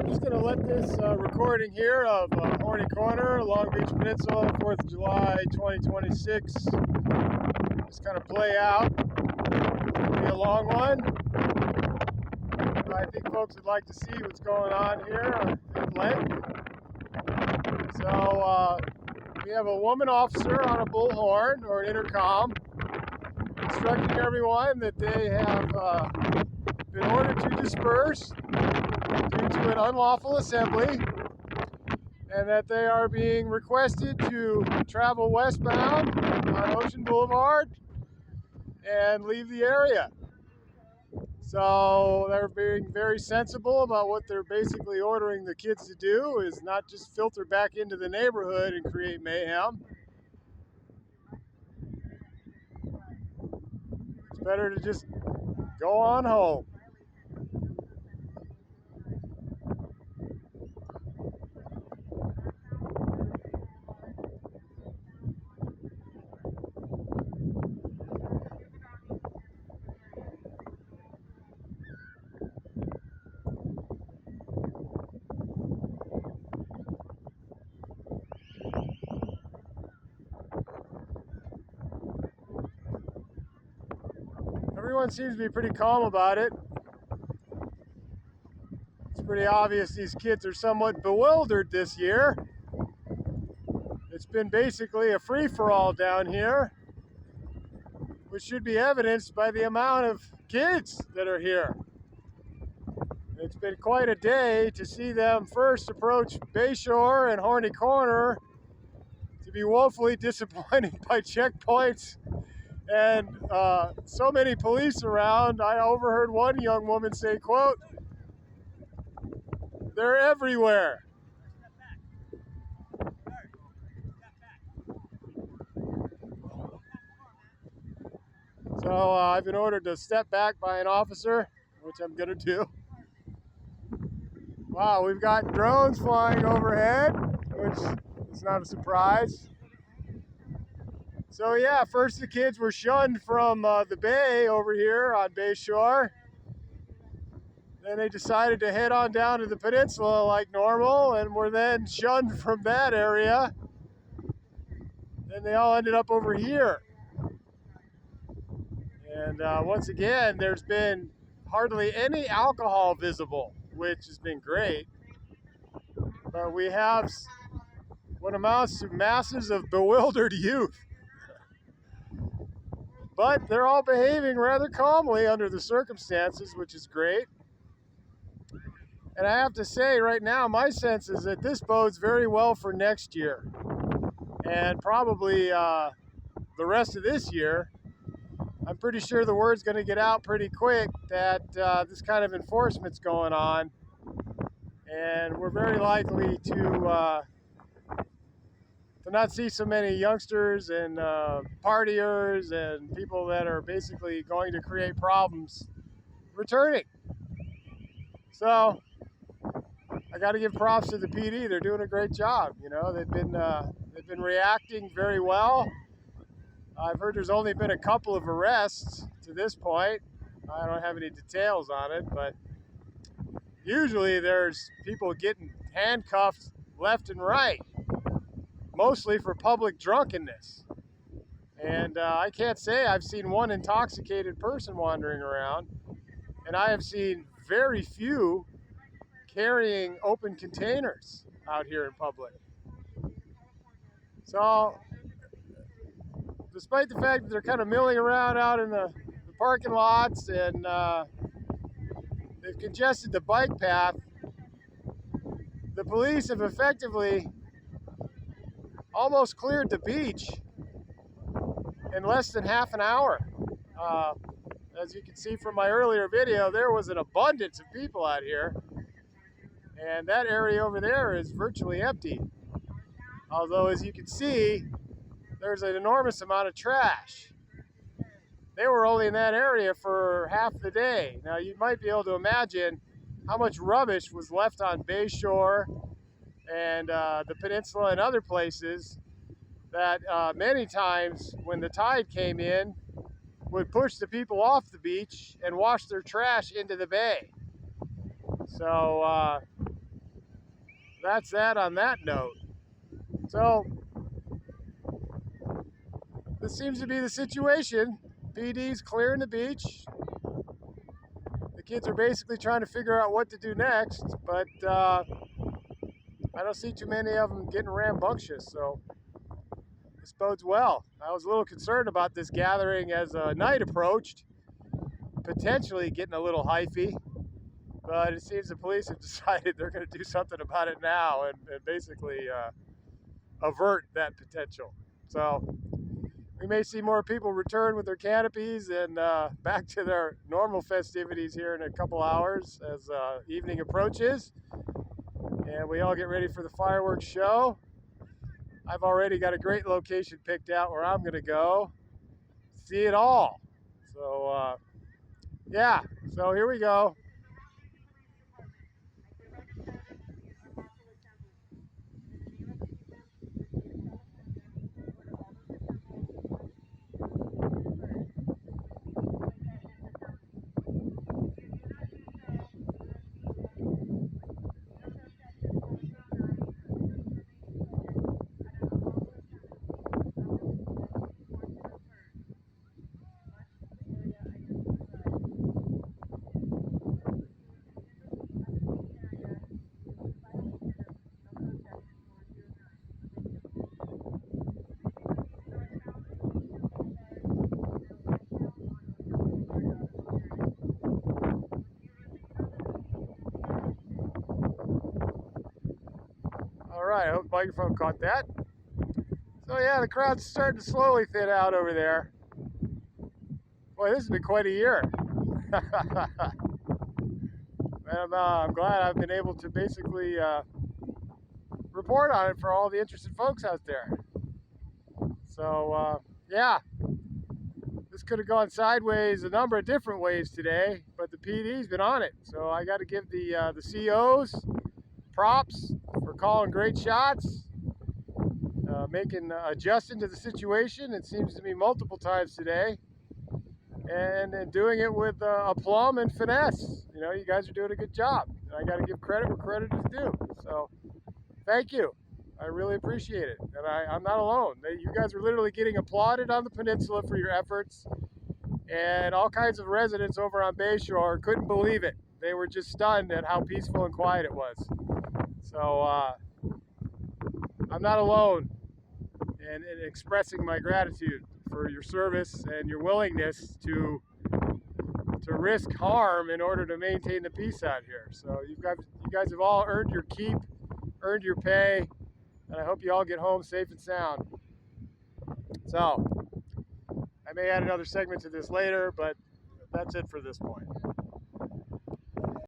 I'm just going to let this recording here of Horny Corner, Long Beach Peninsula, 4th of July 2026 just kind of play out. It's going to be a long one. I think folks would like to see what's going on here at length. So we have a woman officer on a bullhorn or an intercom instructing everyone that they have been ordered to disperse due to an unlawful assembly, and that they are being requested to travel westbound on Ocean Boulevard and leave the area. So they're being very sensible about what they're basically ordering the kids to do, is not just filter back into the neighborhood and create mayhem. It's better to just go on home. Everyone seems to be pretty calm about it. It's pretty obvious these kids are somewhat bewildered this year. It's been basically a free-for-all down here, which should be evidenced by the amount of kids that are here. It's been quite a day to see them first approach Bayshore and Horny Corner, to be woefully disappointed by checkpoints and so many police around. I overheard one young woman say, quote, "They're everywhere." So I've been ordered to step back by an officer, which I'm gonna do. Wow, we've got drones flying overhead, which is not a surprise. So yeah, first the kids were shunned from the bay over here on Bayshore. Then they decided to head on down to the peninsula like normal, and were then shunned from that area. Then they all ended up over here. And once again, there's been hardly any alcohol visible, which has been great. But we have what amounts to masses of bewildered youth. But they're all behaving rather calmly under the circumstances, which is great. And I have to say right now, my sense is that this bodes very well for next year. And probably the rest of this year. I'm pretty sure the word's going to get out pretty quick that this kind of enforcement's going on. And we're very likely to not see so many youngsters and partiers and people that are basically going to create problems returning. So I got to give props to the PD. They're doing a great job. You know, they've been reacting very well. I've heard there's only been a couple of arrests to this point. I don't have any details on it, but usually there's people getting handcuffed left and right, mostly for public drunkenness. And I can't say I've seen one intoxicated person wandering around, and I have seen very few carrying open containers out here in public. So despite the fact that they're kind of milling around out in the parking lots and they've congested the bike path, the police have effectively almost cleared the beach in less than half an hour. As you can see from my earlier video, there was an abundance of people out here, and that area over there is virtually empty. Although, as you can see, there's an enormous amount of trash. They were only in that area for half the day. Now, you might be able to imagine how much rubbish was left on Bayshore and the peninsula and other places that many times when the tide came in would push the people off the beach and wash their trash into the bay. So that's that on that note. So this seems to be the situation. PD's clearing the beach. The kids are basically trying to figure out what to do next, but I don't see too many of them getting rambunctious, so this bodes well. I was a little concerned about this gathering as night approached, potentially getting a little hyphy, but it seems the police have decided they're going to do something about it now and basically avert that potential. So we may see more people return with their canopies and back to their normal festivities here in a couple hours as evening approaches. And we all get ready for the fireworks show. I've already got a great location picked out where I'm going to go see it all. So, yeah, so here we go. All right, I hope the microphone caught that. So yeah, the crowd's starting to slowly thin out over there. Boy, this has been quite a year. And I'm glad I've been able to basically report on it for all the interested folks out there. So yeah, this could have gone sideways a number of different ways today, but the PD's been on it. So I got to give the COs props for calling great shots, adjusting to the situation. It seems to me multiple times today, and doing it with aplomb and finesse. You know, you guys are doing a good job. And I got to give credit where credit is due. So thank you. I really appreciate it. And I'm not alone. You guys are literally getting applauded on the peninsula for your efforts. And all kinds of residents over on Bayshore couldn't believe it. They were just stunned at how peaceful and quiet it was. So I'm not alone in expressing my gratitude for your service and your willingness to risk harm in order to maintain the peace out here. So you guys have all earned your keep, earned your pay, and I hope you all get home safe and sound. So I may add another segment to this later, but that's it for this point.